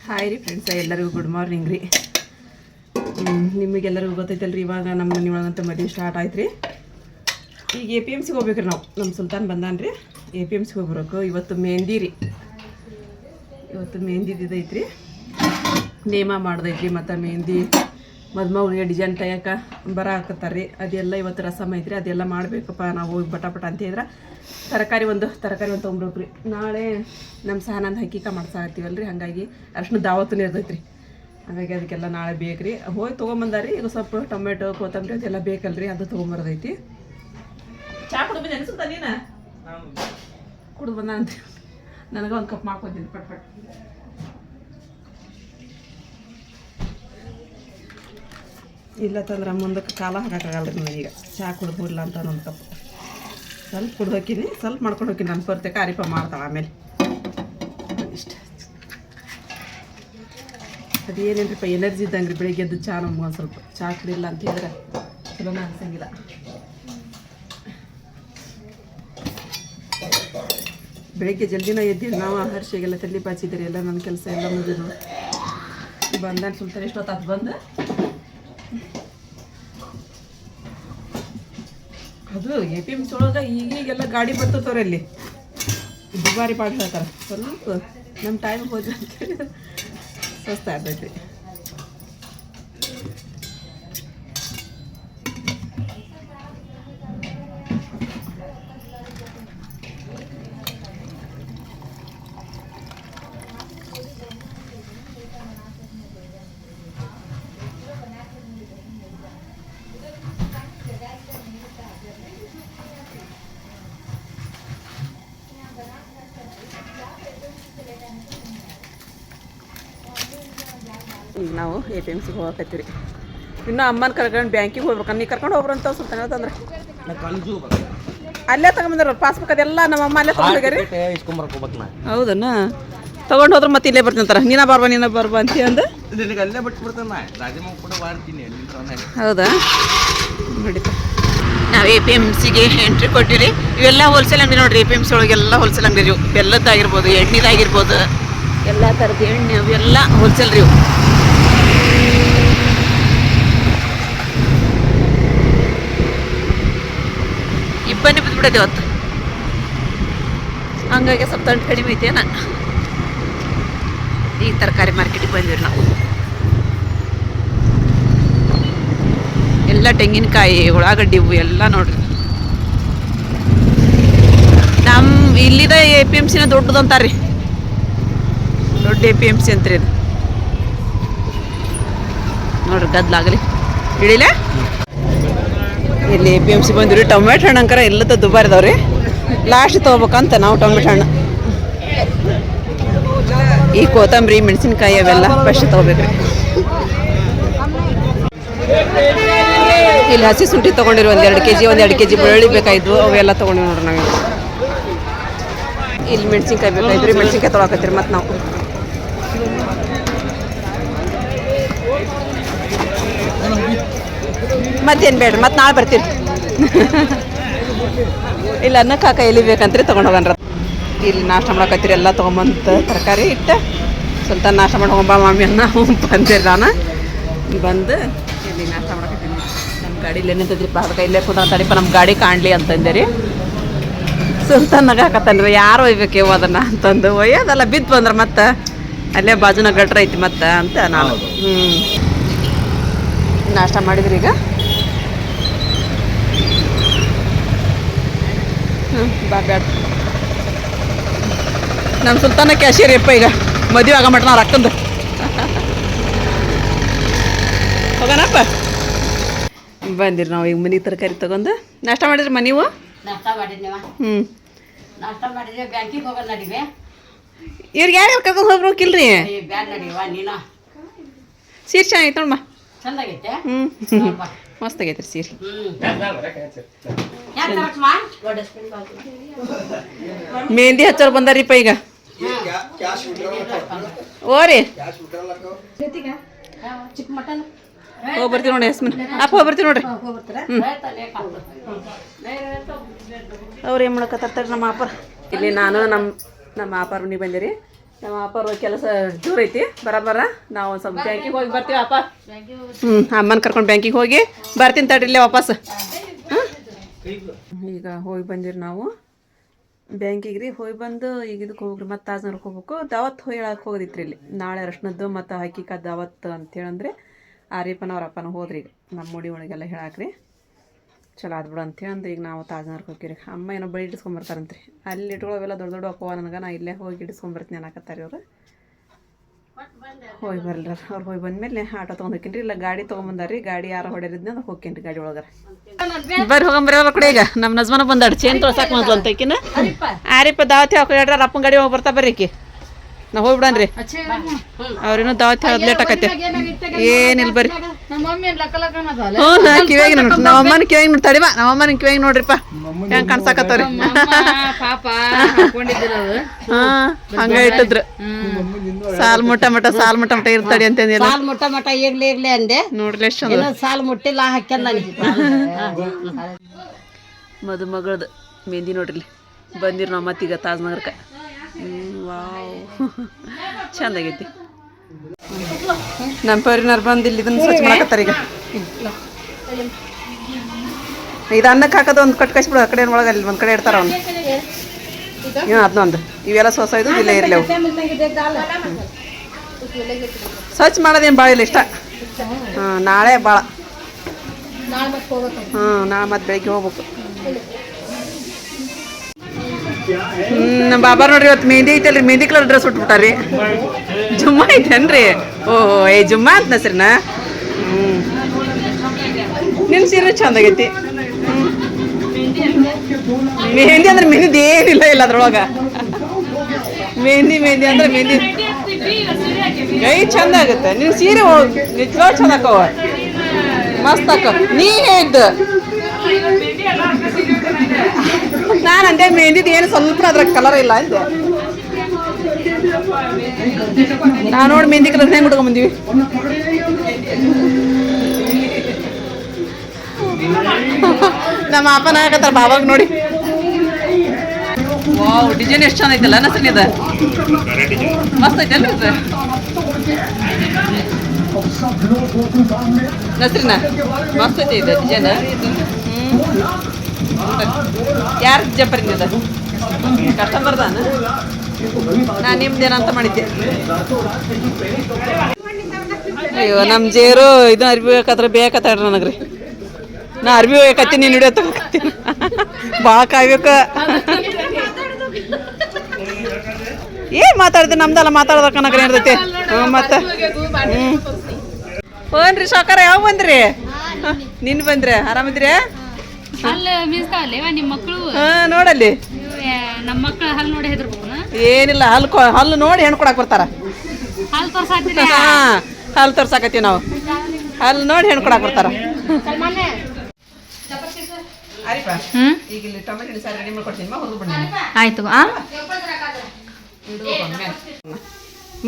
Hi ರೀ friends, ಎಲ್ಲರಿಗೂ good morning ರೀ. ನಿಮಗೆಲ್ಲರಿಗೂ ಗೊತ್ತೈತಲ್ರಿ, ಇವಾಗ ನಮ್ಮ ಮನೆ ಒಳಗಂತ ಮದುವೆ ಸ್ಟಾರ್ಟ್ ಆಯ್ತು ರೀ. ಈಗ APMCಗೆ ಹೋಗ್ಬೇಕ್ರಿ ನಾವು. ನಮ್ಮ ಸುಲ್ತಾನ್ ಬಂದಾನ ರೀ, APMCಗೆ ಹೋಗ್ಬರ್ಬೇಕು. ಇವತ್ತು ಮೆಹಂದಿ ರೀ, ಇವತ್ತು ಮೆಹಂದಿದೈತೆ ರೀ, ನೇಮ ಮಾಡ್ದೈತ್ರಿ. ಮತ್ತು ಮೆಹಂದಿ ಮದುಮಗಳಿಗೆ ಡಿಸೈನ್ ತೆಗಿಯೋಕೆ ಹಾಕತ್ತಾರೆ ರೀ. ಅದೆಲ್ಲ ಇವತ್ತು ರಸಮ್ ಐತ್ರಿ, ಅದೆಲ್ಲ ಮಾಡಬೇಕಪ್ಪ. ನಾವು ಹೋಗಿ ಪಟ ಅಂತ ಹೇಳಿದ್ರೆ ತರಕಾರಿ ಒಂದು ತೊಗೊಂಬ್ರಕ್ರಿ. ನಾಳೆ ನಮ್ಮ ಸಹನಂದು ಹಕ್ಕಿಕ ಮಾಡ್ಸಾಕತ್ತೀವಲ್ರಿ, ಹಾಗಾಗಿ ಅರ್ಶಿನ ದಾವತ್ತು ಇರ್ತೈತೆ ರೀ. ಹಾಗಾಗಿ ಅದಕ್ಕೆಲ್ಲ ನಾಳೆ ಬೇಕು ರೀ. ಹೋಗಿ ತೊಗೊಂಬಂದಾರಿ. ಈಗ ಸ್ವಲ್ಪ ಟೊಮೆಟೊ ಕೊತ್ತಂಬರಿ ಅದೆಲ್ಲ ಬೇಕಲ್ರಿ, ಅದು ತೊಗೊಂಬರೋದೈತಿ. ಚಾ ಕುಡಿದು ಅನಿಸುತ್ತ ನೀನು ಕುಡಿದು ಬಂದ ಅಂತ ನನಗೆ ಒಂದು ಕಪ್ ಮಾಡ್ಕೊತೀನಿ ಪಟ್. ಇಲ್ಲ ತಂದ್ರೆ ಮುಂದಕ್ಕೆ ಕಾಲ ಹಾಕೋಕ್ಕಾಗಲ್ಲ ರೀ ನನಗೀಗ. ಚಹಾ ಕುಡಿದು ಬಿಡಲ್ಲ ಅಂತ ಒಂದು ಕಪ್ ಸ್ವಲ್ಪ ಕುಡ್ದು ಹೋಗ್ತೀನಿ, ಸ್ವಲ್ಪ ಮಾಡ್ಕೊಂಡು ಹೋಗ್ತೀನಿ. ನನ್ನ ಪರ್ತೆಕ ಅರಿಪ ಮಾಡ್ತಾಳೆ ಆಮೇಲೆ. ಇಷ್ಟ ಅದೇನೇನ್ರಿಪ್ಪ ಎನರ್ಜಿ ಇದ್ದಂಗೆ ರೀ. ಬೆಳಿಗ್ಗೆ ಎದ್ದು ಚಹಾ ನಮ್ಗೆ ಒಂದು ಸ್ವಲ್ಪ ಚಹಾ ಕುಡಿಲ್ಲ ಅಂತ ಹೇಳಿದ್ರೆ ಚಲೋನ ಅನ್ಸಂಗಿಲ್ಲ. ಬೆಳಿಗ್ಗೆ ಜಲ್ದಿನ ಎದ್ದೀವಿ ನಾವು. ಹರ್ಷಿಗೆಲ್ಲ ತಲೆ ಬಾಚಿದ್ದೀರಿ, ಎಲ್ಲ ನನ್ನ ಕೆಲಸ ಎಲ್ಲ ಮುಗಿದು ಬಂದಾನ. ಸುಲ್ತಾನ ಎಷ್ಟೊತ್ತು ಬಂದು ಅದು APMC ಒಳಗೆ ಈಗೀಗೆಲ್ಲ ಗಾಡಿ ಬರ್ತವ್ರೆ. ಅಲ್ಲಿ ದುಬಾರಿ ಪಾಠ ಹೇಳ್ತಾರೆ. ಸ್ವಲ್ಪ ನಮ್ಮ ಟೈಮ್ ಹೋದ್ರೆ ಅಂತೇಳಿ ಸ್ವಸ್ಥ ಆಗ್ತೈತಿ. ಈಗ ನಾವು APMCಗೆ ಹೋಗಕತ್ತೀವಿ ರೀ. ಇನ್ನೂ ಅಮ್ಮನ ಕರ್ಕೊಂಡು ಬ್ಯಾಂಕಿಗೆ ಹೋಗ್ಬೇಕು. ನೀ ಕರ್ಕೊಂಡು ಹೋಗ್ರಂತ ಸ್ವಲ್ಪ ಹೇಳ್ತಂದ್ರೆ ಅಲ್ಲೇ ತಗೊಂಬಂದ್ರ ಪಾಸ್ಬುಕ್ ಅದೆಲ್ಲ ನಮ್ಮ ಅಮ್ಮ ಅಲ್ಲೇ ತೊಗೊಂಡೋಗ್ಯಾರಿ. ಹೌದನ್ನ ತೊಗೊಂಡು ಹೋದ್ರೆ ಮತ್ತೆ ಇಲ್ಲೇ ಬರ್ತಿಂತಾರ. ನೀನ ಬರ್ಬಾ ಅಂತ ಅಂದು ಹೌದಾ ನಡೀತಾ. ನಾವು APMCಗೆ ಎಂಟ್ರಿ ಕೊಟ್ಟಿರಿ. ಇವೆಲ್ಲ ಹೋಲ್ಸೇಲ್ ಅಂಗಡಿ ನೋಡ್ರಿ. APMC ಒಳಗೆಲ್ಲ ಹೋಲ್ಸೇಲ್ ಅಂಗಡಿ ರೀ. ಬೆಲ್ಲದ್ದಾಗಿರ್ಬೋದು, ಎಣ್ಣೆದಾಗಿರ್ಬೋದು, ಎಲ್ಲ ಥರದ ಎಣ್ಣೆ ಅವೆಲ್ಲ ಹೋಲ್ಸೇಲ್ ರೀ. ಇಬ್ಬನಿ ಬಿದ್ದುಬಿಡೋದು ಇವತ್ತು, ಹಂಗಾಗಿ ಸ್ವಲ್ಪ ತಂಟು ಕಡಿಮೆ ಐತೇನ. ಈಗ ತರಕಾರಿ ಮಾರ್ಕೆಟಿಗೆ ಬಂದಿವಿ ನಾವು. ಎಲ್ಲ ತೆಂಗಿನಕಾಯಿ, ಉಳ್ಳಾಗಡ್ಡಿ ಇವು ಎಲ್ಲ ನೋಡ್ರಿ. ನಮ್ಮ ಇಲ್ಲಿದ APMCನ ದೊಡ್ಡದು ಅಂತಾರ್ರಿ, ದೊಡ್ಡ APMC ಅಂತ್ರಿ ಇದು. ನೋಡ್ರಿ ಗದ್ಲಾಗಲಿ ಹಿಡಿಲೆ. ಇಲ್ಲಿ APMC ಬಂದಿರಿ. ಟೊಮೆಟೊ ಹಣ್ಣು ಅಂಕರ ಎಲ್ಲದ ದುಬಾರಿ ಇದಾವ್ರಿ. ಲಾಸ್ಟ್ ತೊಗೋಬೇಕಂತ ನಾವು ಟೊಮೆಟೊ ಹಣ್ಣು. ಈ ಕೊತ್ತಂಬರಿ, ಮೆಣಸಿನ್ಕಾಯಿ ಅವೆಲ್ಲ ಫಸ್ಟ್ ತೊಗೋಬೇಕ್ರಿ. ಇಲ್ಲಿ ಹಸಿ ಶುಂಠಿ ತೊಗೊಂಡಿರಿ. 1-2 kg, 1-2 kg ಬೆಳ್ಳುಳ್ಳಿ ಬೇಕಾಯ್ತು, ಅವೆಲ್ಲ ತೊಗೊಂಡಿವಿ ನೋಡ್ರಿ ನಾವು. ಇಲ್ಲಿ ಮೆಣಸಿನ್ಕಾಯಿ ಬೇಕಾಯ್ತು ರೀ, ಮೆಣಸಿನ್ಕಾಯಿ ತೊಗೊಳಕತ್ತೀರಿ. ಮತ್ತು ನಾವು ಮತ್ತೇನು ಬೇಡ್ರಿ, ಮತ್ತೆ ನಾಳೆ ಬರ್ತೀರಿ. ಇಲ್ಲಿ ಅನ್ನಕ್ಕೆ ಹಾಕ ಎಲ್ಲಿ ಬೇಕಂತ್ರಿ ತೊಗೊಂಡು ಹೋಗನ್ರ. ಇಲ್ಲಿ ನಾಷ್ಟ ಮಾಡಕತ್ತೀರಿ. ಎಲ್ಲ ತೊಗೊಂಬಂತ ತರಕಾರಿ ಇಟ್ಟು ಸ್ವಲ್ಪ ನಾಷ್ಟ ಮಾಡಿ ಹೋಗಂಬ ಮಾಮಿ ಅನ್ನ ಬಂದಿರಿ. ನಾನು ಬಂದು ಇಲ್ಲಿ ನಾಷ್ಟ ಮಾಡಕತ್ತೀನಿ. ನಮ್ಮ ಗಾಡಿಲಿ ಏನಿಂತದ್ರಿಪ್ಪ, ಅದಕ್ಕೆ ಇಲ್ಲೇ ಕೂತ ತಡಿಪ ನಮ್ಮ ಗಾಡಿ ಕಾಣಲಿ ಅಂತಂದೆ ರೀ. ಸುಲ್ತಾನಾಗ ಹಾಕತ್ತನ್ರಿ, ಯಾರು ಒಯ್ಬೇಕು ಅದನ್ನು ಅಂತಂದು. ಒಯ್ಯೋದಲ್ಲ ಬಿದ್ದು ಬಂದ್ರೆ ಮತ್ತೆ ಅಲ್ಲೇ ಬಾಜುನ ಗಟ್ರ ಐತಿ ಮತ್ತೆ ಅಂತ ನಾನು ನಾಷ್ಟ ಮಾಡಿದ್ರಿ. ಈಗ ಬ್ಯಾಡ ನಮ್ಮ ಸುಲ್ತಾನ ಕ್ಯಾಶಿಯರ್ ಯಪ್ಪ. ಈಗ ಮದುವೆ ಆಗ ಮಟ್ಟ ನಾವು ರೊಕ್ಕಂದು ಹೋಗೋಣಪ್ಪ. ಬಂದಿರಿ ನಾವು ಈಗ ಮನೆ ತರಕಾರಿ ತಗೊಂಡು ನಾಷ್ಟ ಮಾಡಿದ್ರಿ. ನೀವು ಇವ್ರಿಗೆ ಯಾರು ಕರ್ಕೊಂಡು ಹೋಗ್ಬೇಕಿಲ್ರಿ. ಸೀರೆ ಚೆನ್ನಾಗೈತೆ ನೋಡಮ್ಮ. ಮಸ್ತ್ ಆಗೈತೆ ರೀ ಸೀರೆ. ಮೆಹಂದಿ ಹಚ್ಚೋರು ಬಂದಾರಿಪ್ಪ ಈಗ. ಓ ರೀ ಹೋಗಿ ಬರ್ತೀವಿ ನೋಡಿ. ಯಸ್ಮಿನ್ ಅಪ್ಪ ಹೋಗಿ ಬರ್ತೀವಿ ನೋಡ್ರಿ. ಅವ್ರು ಏನು ಮಾಡಕತ್ತಾರೆ ನಮ್ಮ ಅಪ್ಪ. ಇಲ್ಲಿ ನಾನು ನಮ್ಮ ಅಪ್ಪ ಮನೆಗೆ ಬಂದೆ ರೀ. ನಮ್ಮ ಅಪ್ಪರ ಕೆಲಸ ಜೋರ್ ಐತಿ ಬರ ನಾವು ಒಂದು ಸ್ವಲ್ಪ ಬ್ಯಾಂಕಿಗೆ ಹೋಗಿ ಬರ್ತೀವಿ ಅಪ್ಪ. ಅಮ್ಮನ ಕರ್ಕೊಂಡು ಬ್ಯಾಂಕಿಗೆ ಹೋಗಿ ಬರ್ತೀನಿ ತಡ್ರಿಲ್ಲೇ ವಾಪಸ್. ಈಗ ಹೋಗಿ ಬಂದಿರಿ ನಾವು ಬ್ಯಾಂಕಿಗೆ ರೀ. ಹೋಗಿ ಬಂದು ಈಗ ಇದಕ್ಕೆ ಹೋಗ್ರಿ ಮತ್ತೆ ತಾಜ್ನಗರಕ್ಕೆ ಹೋಗ್ಬೇಕು. ದಾವತ್ ಹೇಳಕ್ಕೆ ಹೋಗೋದಿತ್ರಿ ಇಲ್ಲಿ ನಾಳೆ ಅರ್ಶನದ್ದು ಮತ್ತು ಹಕ್ಕಿಕ ದಾವತ್ ಅಂತೇಳಂದ್ರೆ ಆರ್ಯಪ್ಪನ ಅವ್ರ ಅಪ್ಪನ ಹೋದ್ರಿ ಈಗ ನಮ್ಮ ಮುಡಿ ಒಳಗೆಲ್ಲ ಹೇಳಾಕ್ರಿ. ಚಲೋ ಆದ್ಬಿಡು ಅಂತೇಳಿ ಅಂದ್ರೆ ಈಗ ನಾವು ತಾಜ್ನಗರಕ್ಕೆ ಹೋಗಿರಿ. ಅಮ್ಮ ಏನೋ ಬಳಿ ಇಡಿಸ್ಕೊಂಬರ್ತಾರಂತ್ರಿ. ಅಲ್ಲಿ ಇಟ್ಕೊಳ್ಳೋವೆಲ್ಲ ದೊಡ್ಡ ದೊಡ್ಡ ಅಪ್ಪವ ನನಗೆ, ನಾ ಇಲ್ಲೇ ಹೋಗಿ ಇಡಿಸ್ಕೊಂಬರ್ತೀನಿ ಅನ್ನಕತ್ತಾರೆ ಇವರು. ಹೋಗಿ ಬರಲ್ರಿ ಅವ್ರು. ಹೋಗಿ ಬಂದಮೇಲೆ ಆಟೋ ತೊಗೊಂಡು ಹೋಗ್ತೀನಿ ಇಲ್ಲ ಗಾಡಿ ತೊಗೊಂಬಂದಾರಿ. ಗಾಡಿ ಯಾರು ಹೊಡೆರಿದ್ನ ಅಂದ್ರೆ ಹೋಗ್ತೀನಿ ರೀ ಗಾಡಿ ಒಳಗಾರ. ಬರ್ರಿ ಹೋಗಂಬ್ರಿ ಅವ್ರ ಕಡೆ. ಈಗ ನಮ್ಮ ನಜ್ಮನ ಬಂದಾಡು ಚೇನ್ ತೊಳ್ಸಾಕ ಮೊದ್ಲು ಅಂತ ಈಕಿನ ಆರಿಪ್ಪ ದಾವತಿ ಹಾಕಿ ಹೇಳ್ರಿ ಅಪ್ಪನ ಗಾಡಿ ಹೋಗಿ ಬರ್ತಾ ಬರ್ರಿ ಈಕಿ. ನಾ ಹೋಗ್ಬಿಡನ್ರಿ ಅವ್ರೇನು ದಾವತ್ ಹೇಳೋದು ಲೇಟ್ ಆಕೈತೆ. ಏನಿಲ್ಲ ಬರ್ರಿ. ಹ್ಞೂ ಕಿವಿಯಾಗಿ ನೋಡ್ರಿ ನಮ್ಮಮ್ಮನ ಕಿವಿಯಾಗಿ ನೋಡಿ ತಡಿಬಾ. ನಮ್ಮಮ್ಮನ ಕಿವಿಯಾಗಿ ನೋಡ್ರಿಪ್ಪ ಹೆಂಗೆ ಕಾಣ್ಸಾಕತ್ತವ್ರಿ. ಹಾಂ ಹಂಗ ಇಟ್ಟಿದ್ರು ಸಾಲ್ ಮುಟ್ಟ ಮಟ ಇರ್ತಡಿ ಅಂತಂದಿಲ್ಲ. ಸಾಲ್ ಮುಟ್ಟ ಮಟ ಇರ್ಲಿ ಅಂದೆ ನೋಡ್ರಿ ಎಷ್ಟು ಚಂದ ಸಾಲ್ ಮುಟ್ಟಿಲ್ಲ ಹಾಕ್ಯಲ್ಲ. ಮದುಮಗಳದು ಮೆಹಂದಿ ನೋಡ್ರಿ ಬಂದಿರಿ ನಾವು ಮತ್ತೀಗ ತಾಜ್ನಗರಕ್ಕೆ. ವಾವ್ ಚಂದಾಗೈತಿ. ನಮ್ಮ ಪರಿನಾರು ಬಂದು ಇಲ್ಲಿ ಇದನ್ನು ಸ್ವಚ್ಛ ಮಾಡಕತ್ತಾರೆ ಈಗ. ಇದು ಅನ್ನಕ್ಕೆ ಹಾಕೋದು ಒಂದು ಕಟ್ ಕಳಿಸ್ಬಿಡು ಆ ಕಡೆ ಒಳಗೆ ಅಲ್ಲಿ ಒಂದು ಕಡೆ ಇಡ್ತಾರ ಅವ್ನು. ಅದನ್ನೊಂದು ಇವೆಲ್ಲ ಸ್ವಚ್ಛ ಇದು ಇಲ್ಲೇ ಇರಲಿ ಅವು. ಸ್ವಚ್ಛ ಮಾಡೋದೇನು ಭಾಳ ಇಲ್ಲ ಇಷ್ಟ. ನಾಳೆ ಭಾಳ. ನಾಳೆ ಮತ್ತೆ ಬೆಳಿಗ್ಗೆ ಹೋಗ್ಬೇಕು. ನಮ್ಮ ಬಾಬಾ ನೋಡ್ರಿ ಇವತ್ತು ಮೆಹಂದಿ ಐತಲ್ರಿ. ಮೆಹಂದಿ ಕಲರ್ ಡ್ರೆಸ್ ಉಟ್ಬಿಟ್ಟಾರಿ. ಜುಮ್ಮ ಐತೇನ್ರಿ? ಓಹೋ ಜುಮ್ಮ ಅಂತ ಹೆಸ್ರಿನ. ನಿನ್ನ ಸೀರೆ ಚಂದಾಗೈತಿ. ಮೆಹಂದಿ ಅಂದ್ರೆ ಮೆಹಂದಿ ಏನಿಲ್ಲ ಇಲ್ಲ ಅದ್ರೊಳಗೆ. ಮೆಹಂದಿ ಅಂದ್ರೆ ಮೆಹಂದಿ ಕೈ ಚಂದ ಆಗುತ್ತೆ. ನಿನ್ನ ಸೀರೆ ನಿಜವಾಗ ಚಂದ ಹಾಕವ ಮಸ್ತ್ ಹಾಕ. ನೀ ಹೇಳಿದ್ದು ನಾನು ಅಂದೆ ಮೆಹಂದಿದ್ ಏನು ಸ್ವಲ್ಪ ಅದ್ರಾಗ ಕಲರ್ ಇಲ್ಲ ಅಂದೆ. ನಾವು ನೋಡಿ ಮೆಹಂದಿ ಕಲರ್ ಹೆಂಗೆ ಹುಡ್ಕೊಂಬಂದಿವಿ. ನಮ್ಮ ಅಪ್ಪನ ಹಾಕತ್ತಾರ ಬಾಬಾಗ ನೋಡಿ. ವಾವ್ ಡಿಸೈನ್ ಎಷ್ಟು ಚಂದ ಐತಲ್ಲ ನಸರಿನ ಇದು. ಮಸ್ತ್ ಐತಲ್ಲ ಇದು ನಸರಿನ. ಮಸ್ತ್ ಐತಿ ಇದು ಡಿಸೈನ್. ಯಾರು ಜಂಪರಿಂದ ಇದು ಕಸ್ಟಮರ್ದಾನ? ನಾನು ನಿಮ್ದೇನಂತ ಮಾಡಿದ್ದೆ. ಅಯ್ಯೋ ನಮ್ಮ ಜೇರು ಇದು ಅರ್ಬಿ ಬೇಕಾದ್ರೆ ಬೇಕತ್ತಾಡ್ರಿ ನನಗ್ರಿ. ನಾ ಅರ್ಬಿ ಹೋಗಕತ್ತೀನಿ ನೀನು ಹಿಡಿಯೋ ತಗೋತೀನಿ. ಭಾಳ ಕಾಯ್ಬೇಕು. ಏನು ಮಾತಾಡ್ತೀನಿ ನಮ್ದೆಲ್ಲ ಮಾತಾಡೋದಕ್ಕೆ ನನಗೆ ಇರ್ತೈತಿ. ಮತ್ತೆ ಓನ್ರಿ ಸಾಕಾರ ಯಾವ ಬಂದ್ರಿ? ನಿನ್ನ ಬಂದ್ರಿ ಆರಾಮಿದ್ರಿ? ನೋಡಲ್ಲಿ ನಮ್ಮ ಮಕ್ಕಳು ಹಲ್ಲು ನೋಡಿ ಹೆದರ್ಬೇಕು. ಏನಿಲ್ಲ ಹಲ್ಲು ನೋಡಿ ಹೆಣ್ಣು ಕೊಡಕ್ ಬರ್ತಾರ. ಹಲ್ಲು ತೋರ್ಸಾಕತ್ತೀವಿ ನಾವು. ಹಲ್ಲು ನೋಡಿ ಹೆಣ್ಣು ಕೊಡಕ್ ಬರ್ತಾರ. ಆಯ್ತು.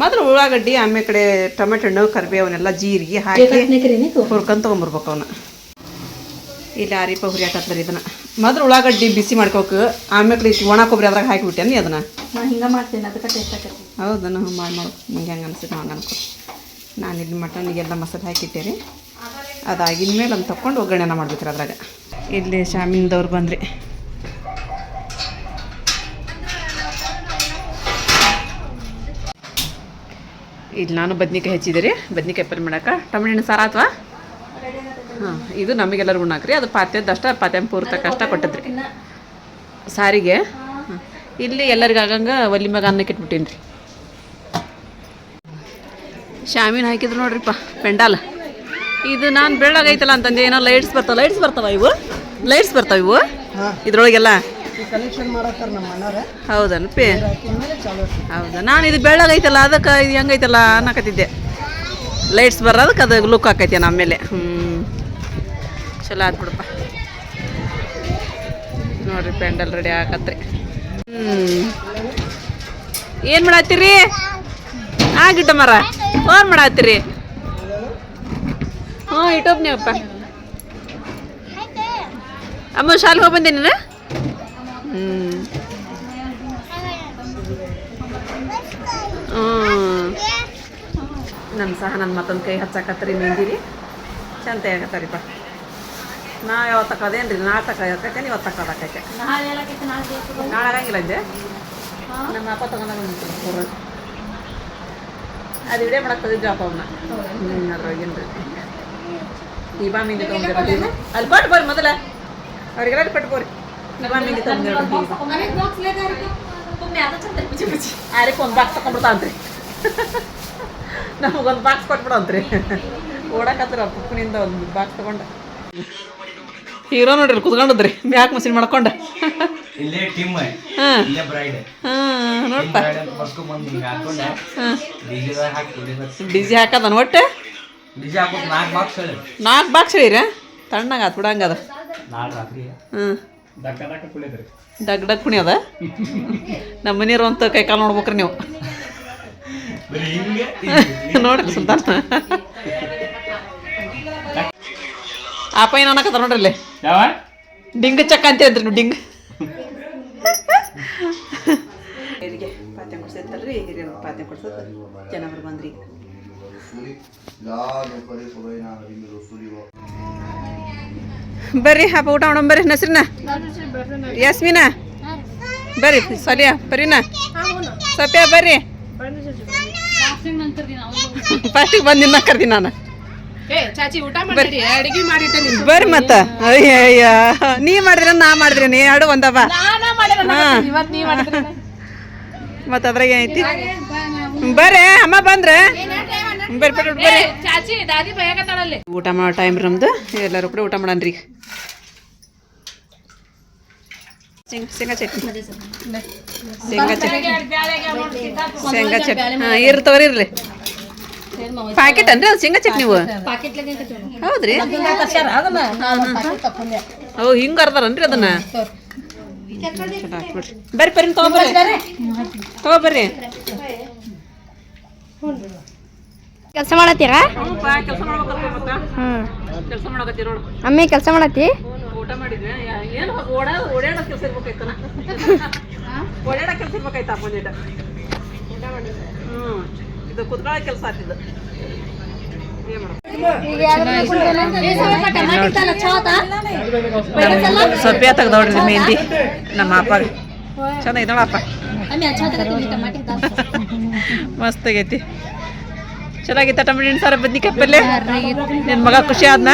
ಮೊದಲು ಉಳ್ಳಾಗಡ್ಡಿ ಆಮೇಲೆ ಕಡೆ ಟೊಮೆಟೊ ಹಣ್ಣು ಕರಿಬೇವನ್ನೆಲ್ಲ ಜೀರಿಗೆ ಹಾಕಿ ಹುರ್ಕೊಂಡು ತೊಗೊಂಬರ್ಬೇಕು ಅವನ್ನ. ಇಲ್ಲಿ ಆರಿಪ ಹುರಿಯಾಕತ್ತಾರೆ ಇದನ್ನ. ಮೊದಲು ಉಳ್ಳಾಗಡ್ಡಿ ಬಿಸಿ ಮಾಡ್ಕೋಬೇಕು. ಆಮೇಲೆ ಒಣ ಕೊಬ್ಬರಿ ಅದ್ರಾಗ ಹಾಕಿಬಿಟ್ಟೆ ನೀ ಅದನ್ನ. ಹಿಂಗೆ ಮಾಡ್ತೀನಿ ಅದಕ್ಕೆ ಟೇಸ್ಟ್ ಆಕೈತಿ. ಹೌದಾ? ಮಾಡಿ ನಂಗೆ ಹೆಂಗೆ ಅನಿಸ್ತೈತೆ ಹಂಗೆ ಅನ್ಕೊ. ನಾನು ಇಲ್ಲಿ ಮಟನಿಗೆಲ್ಲ ಮಸಾಲೆ ಹಾಕಿಟ್ಟೇರಿ. ಅದಾಗಿದ ಮೇಲೆ ಅದನ್ನು ತಗೊಂಡು ಒಗ್ಗರಣೆನ ಮಾಡ್ಬೇಕ್ರಿ ಅದ್ರಾಗ. ಇಲ್ಲಿ ಶಾಮಿಂದವ್ರು ಬಂದ್ರಿ. ಇಲ್ಲಿ ನಾನು ಬದ್ನಿಕಾಯಿ ಹೆಚ್ಚಿದೆ ರೀ. ಬದ್ನಿಕಾಯಿ ಪಲ್ಯ ಮಾಡಕ್ಕೆ ಟೊಮೆಟೊ ಹಣ್ಣು ಸಾರು ಆತ್ವಾ? ಹಾಂ ಇದು ನಮಗೆಲ್ಲರಿಗೂ ಉಣ್ಣಾಕ್ರಿ. ಅದು ಪಾತ್ಯದಷ್ಟ ಪಾತ್ಯ ಪೂರ್ತ ಕಷ್ಟ ಕೊಟ್ಟದ್ರಿ ಸಾರಿಗೆ. ಇಲ್ಲಿ ಎಲ್ಲರಿಗೂ ಆಗಂಗೆ ಒಲಿ ಮ್ಯಾಗ ಅನ್ನಕ್ಕೆ ಇಟ್ಬಿಟ್ಟೀನಿ ರೀ. ಶಾಮೀನ್ ಹಾಕಿದ್ರು ನೋಡ್ರಿಪ್ಪ ಪೆಂಡಾಲ್. ಇದು ನಾನು ಬೆಳ್ಳಗೈತಲ್ಲ ಅಂತಂದೆ. ಏನೋ ಲೈಟ್ಸ್ ಬರ್ತಾವ ಇವು. ಲೈಟ್ಸ್ ಬರ್ತಾವ ಇವು ಇದ್ರೊಳಗೆಲ್ಲ. ಹೌದನಪ್ಪಿ? ಹೌದಾ? ನಾನು ಇದು ಬೆಳ್ಳಗೈತಲ್ಲ ಅದಕ್ಕೆ ಇದು ಹೆಂಗೈತಲ್ಲ ಅನ್ನಕತ್ತಿದ್ದೆ. ಲೈಟ್ಸ್ ಬರೋದಕ್ಕೆ ಅದು ಲುಕ್ ಆಕೈತಿ ನಮ್ಮ ಮೇಲೆ. ಚಲೋ ಆತ್ಬಿಡಪ್ಪ. ನೋಡ್ರಿ ಪೆಂಡಲ್ ರೆಡಿ ಆಕತ್ರಿ. ಏನು ಮಾಡತ್ತೀರಿ? ಗಿಡ್ಡ ಮರ ಫೋನ್ ಮಾಡತ್ತೀರಿ? ಹ್ಞೂ ಇಟ್ಟೋಪ್ನೇವಪ್ಪ. ಅಮ್ಮ ಶಾಲೆಗೆ ಹೋಗಿ ಬಂದೆ ನೀನು? ನನ್ನ ಸಹ ನನ್ನ ಮತ್ತೊಂದು ಕೈ ಹಚ್ಚಾಕತ್ರಿ ಮೆಹಂದಿ ರೀ ಚಂದ ಆಗತ್ತಾರಿಪ್ಪ. ನಾ ಯಾವತ್ತು ತಕ್ಕದೇನು ರೀ ನಾಳೆ ತಕ್ಕ ನೀವು ತಕ್ಕೋದಕ್ಕೆ ನಾಳೆ ಆಗಂಗಿಲ್ಲ ಅಂದೆ ನಮ್ಮ ಅಪ್ಪ ತಗೊಂಡಾಗ ಅದು ವಿಡಿಯೋ ಮಾಡಕ್ಕೆ ತೆಗೆದ್ರಪ್ಪ ಅವನ್ನ ಅದ್ರೊಳಗೇನು ರೀ ಈ ಬಾ ಮೆಹಂದಿ ತೊಗೊಂಡಿರೋದು ಅಲ್ಲಿ ಕೊಟ್ಟು ಬರ್ರಿ ಮೊದಲ ಅವ್ರಿಗೆಲ್ಲ ಕೊಟ್ಟು ಬರ್ರಿ ಈ ಬಾ ಮೆಹಂದಿ ತೊಗೊಂಡಿರೋದು ಆರಿಕ್ ಒಂದು ಬಾಕ್ಸ್ ತಗೊಂಡ್ಬಿಡ್ತಾವಂತ್ರಿ ನಮಗೊಂದು ಬಾಕ್ಸ್ ಕೊಟ್ಬಿಡಂತ್ರಿ ಓಡಾಕತ್ರ ಪುಕ್ಕನಿಂದ ಒಂದು ಬಾಕ್ಸ್ ತಗೊಂಡ ಹೀರೋ ನೋಡ್ರಿ ಕುತ್ಕೊಂಡದ್ರಿ ಮ್ಯಾಕ್ ಮಷಿನ್ ಮಾಡ್ಕೊಂಡ ಇಲ್ಲೇ ಟಿಮ್ ಇಲ್ಲೇ ಬ್ರೈಡ್ ನೋಡ್ತಾ ಹಾಕಿ ಡಿಜಿ ಹಾಕದನ ಒಟ್ಟೆ ಡಿಜೆ ಹಾಕೋದು 4 ಬಾಕ್ಸ್ ಹೇಳಿ 4 ಬಾಕ್ಸ್ ಹೇಳಿರ ತಣ್ಣಗೆ ಆತು ಬಿಡಂಗದ ನಾಳೆ ರಾತ್ರಿ ಡಗ್ ಡಗ್ ಕುಣಿ ಅದ ನಮ್ಮ ಮನೆಯವ್ರು ಅಂತ ಕೈ ಕಾಲು ನೋಡ್ಬೇಕ್ರಿ ನೀವು ನೋಡ್ರಿ ಸುಲ್ತಾನ ಆಪ ಏನು ಅನ್ನಕತ್ತ ನೋಡ್ರಿ ಇಲ್ಲಿ ಯಾವ ಡಿಂಗ್ ಚಕ್ಕ ಅಂತ ಹೇಳ್ರಿ ನೀವು ಡಿಂಗ್ ಹಿರಿಗೆ ಪಾತ್ಯ ಕೊಡ್ಸೈತಲ್ರಿ ಹಿರಿಯರು ಪಾತ್ಯ ಕೊಡ್ಸೋದು ಜನವರು ಬಂದ್ರಿ ಬರ್ರಿ ಹಬ್ಬ ಊಟ ಮಾಡೋಣ ಬರ್ರಿ ನಸ್ರಿನ ಯಾಸ್ಮಿನ ಬರ್ರಿ ಸಲಿಯಾ ಬರ್ರಿನ ಸಪ್ಯ ಬರ್ರಿ ಫಸ್ಟಿಗೆ ಬಂದು ನಿನ್ನ ಕರ್ತೀನಿ ನಾನು ಬರ್ರಿ ಮತ್ತ ಅಯ್ಯ ನೀ ಮಾಡಿದ್ರ ನಾ ಮಾಡಿದ್ರೇನಿ ಎರಡು ಒಂದವ ಮತ್ತ ಅದ್ರಾಗ ಏನೈತಿ ಬರ್ರಿ ಅಮ್ಮ ಬಂದ್ರೆ ಬರ್ರಿ ಬರ್ರಿ ಊಟ ಮಾಡೋ ಟೈಮ್ ನಮ್ದು ಎಲ್ಲರೂ ಕೂಡ ಊಟ ಮಾಡನ್ರಿ ಶೇಂಗಾ ಚಟ್ನಿ ಶೇಂಗಾ ಚಟ್ನಿ ಹಾಂ ಇರ್ತವ್ರಿ ಇರ್ಲಿ ಪ್ಯಾಕೆಟ್ ಅನ್ರಿ ಅದು ಶೇಂಗಾ ಚಟ್ನಿ ಹೌದ್ರಿ ಅವು ಹಿಂಗೆ ಅರ್ದಾರನ್ರಿ ಅದನ್ನ ಬರ್ರಿ ಬರ್ರಿ ತಗೋಬರ್ರಿ ಕೆಲಸ ಮಾಡತ್ತೀರಾ ಕೆಲಸ ಮಾಡಕತ್ತಿ ನೋಡು ಅಮ್ಮಿ ಕೆಲಸ ಮಾಡತ್ತಿ ಊಟ ಮಾಡಿದ್ವಿ ಏನು ಓಡಾಡೋ ಕೆಲಸ ಇರ್ಬೇಕಾಯ್ತನ ಓಡಾಡೋ ಕೆಲಸ ಇರ್ಬೇಕಾಯ್ತ ಮುಂದಿಟ ಇದು ಕುತ್ಕೊಳ್ಳೋ ಕೆಲಸ ಆಗ್ತಿದ್ದು ಸೊಪ್ಪೆ ತೆಗ್ದವ್ರಿ ಮೆಹಂದಿ ನಮ್ಮ ಅಪ್ಪಾಗ ಚೆನ್ನಾಗಿ ನೋಡಪ್ಪ ಮಸ್ತ್ ಆಗೈತಿ ಚೆನ್ನಾಗಿತ್ತ ಟೊಮೆಟೊ ಸಾರ ಬದ್ನಿಕಾಯಿ ಪಲ್ಯ ನಿನ್ನ ಮಗ ಖುಷಿ ಆದ್ನ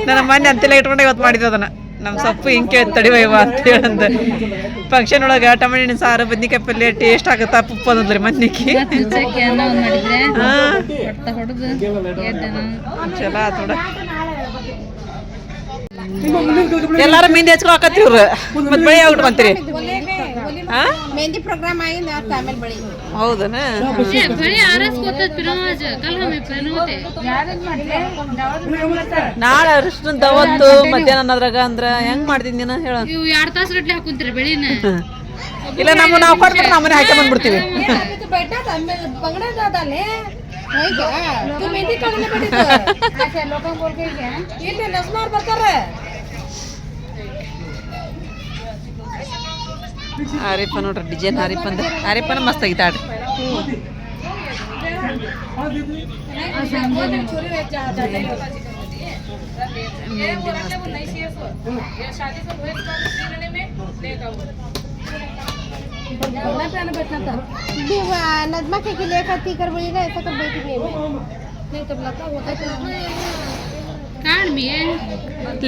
ನನ್ನ ಮನೆ ಅಂತೆಲ್ಲ ಇಟ್ಕೊಂಡು ಇವತ್ತು ಮಾಡಿದ್ದು ಅದನ್ನ ನಮ್ಮ ಸೊಪ್ಪು ಹಿಂಗೆ ತಡಿವಯ್ಯವ ಅಂತ ಹೇಳಂದು ಫಂಕ್ಷನ್ ಒಳಗೆ ಟೊಮೆಟೊ ಸಾರು ಬದ್ನಿಕಾಯಿ ಪಲ್ಯ ಟೇಸ್ಟ್ ಆಗುತ್ತಾ ಪುಪ್ಪ ಅನ್ನೋದ್ರಿ ಮನ್ನಿಕ್ಕಿ ಚಲೋ ಆತು ನೋಡ ಎಲ್ಲಾರು ಮೆಹಂದಿ ಹಚ್ಕೊಳಕತ್ತಿ ಇವ್ರು ಮತ್ತೆ ಬಳಿ ಆಗ್ಬಿಟ್ಟು ಬಂತೀರಿ मेहंदी प्रोग्राम आई ना आमेಲೆ ಬಳಿ ಹೌದನ ಬಳಿ ಆರ್ಎಸ್ ಕೊತ್ತದ ಪಿರೋಜ ಕಲ್ ಹಮೆ ಪೆನೋತೆ ನಾಳೆ ಅರಿಶಿನ ದವತ್ತು ಮಧ್ಯಾಹ್ನ ಅದ್ರಾಗ ಅಂದ್ರ ಹೆಂಗ್ ಮಾಡ್ತೀನಿ ನೀನು ಹೇಳ ಇವು 2 ತಾಸು ಗಟ್ಲೆ ಹಾಕುಂತೀರಿ ಬೆಳಿನ ಇಲ್ಲ ನಾವು ಕೊಟ್ಬಿಟ್ಟು ನಾವು ಮನೆ ಹಾಕಿ ಬಂದ್ಬಿಡ್ತೀವಿ बैठा था पंगड़ा ज्यादा ले होइगा तू मेहंदी काढले बैठे अच्छा लोक बोल के क्या ये नस्मार ಬರ್ತಾರೆ ಆರಿಪ್ಪ ನೋಡ್ರಿ ಡಿಸೈನ್ ಆರಿಪ್ಪನ ಮಸ್ತ್ ಆಗಿತ್ತು ಆಡ್ರಿ नजमा के लिए करती कर बोलेगा ऐसा कर बैठी नहीं तब लगता होता ಕಾಣ್ ಮಿ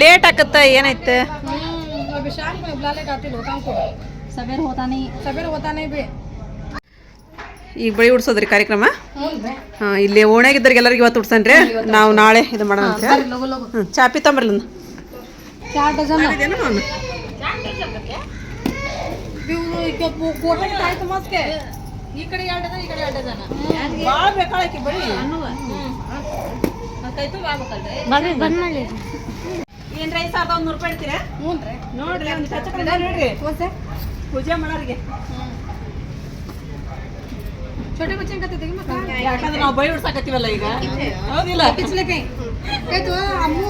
ಲೇಟ್ ಆಗತ್ತ ಏನೈತೆ अभी शाम को बुला लेगा आती लोगों को सवेर होता नहीं बे ಈಗ ಬಳಿ ಉಡ್ಸೋದ್ರಿ ಕಾರ್ಯಕ್ರಮ ಹಾಂ ಇಲ್ಲಿ ಓಣ್ಯಾಗಿದ್ದವ್ರಿಗೆ ಎಲ್ಲರಿಗೆ ಇವತ್ತು ಉಡ್ಸನ್ರಿ ನಾವು ನಾಳೆ ಇದು ಮಾಡೋಣ ಅಂತ ಚಾಪಿ ತಂಬರ್ಲಿ 4 डजन ಈ ಕಡೆ 2 ಡಜನ್ ಈ ಕಡೆ 2 ಡಜನ್ ಭಾಳ ಬೇಕಾಳಕಿ ಬಳಿ ಬರ್ರಿ ಬಂದ್ ಮಾಡಿ ಏನ್ರಿ 5100 ರೂಪಾಯಿ ಇಡ್ತೀರಾ ನೋಡ್ರಿ ಒಂದು ಕಚ್ಚಕಡೆ ನೋಡ್ರಿ ಪೂಜೆ ಮಾಡೋರಿಗೆ छोटे बच्चे का तो देखिए मत ಯಾಕಂದ್ರೆ ನಾವು ಬಳಿ ಉಡ್ಸಾಕತ್ತೀವಲ್ಲ ಈಗ ಹೌದಿಲ್ಲ पिछले कहीं कहीं तो अम्मू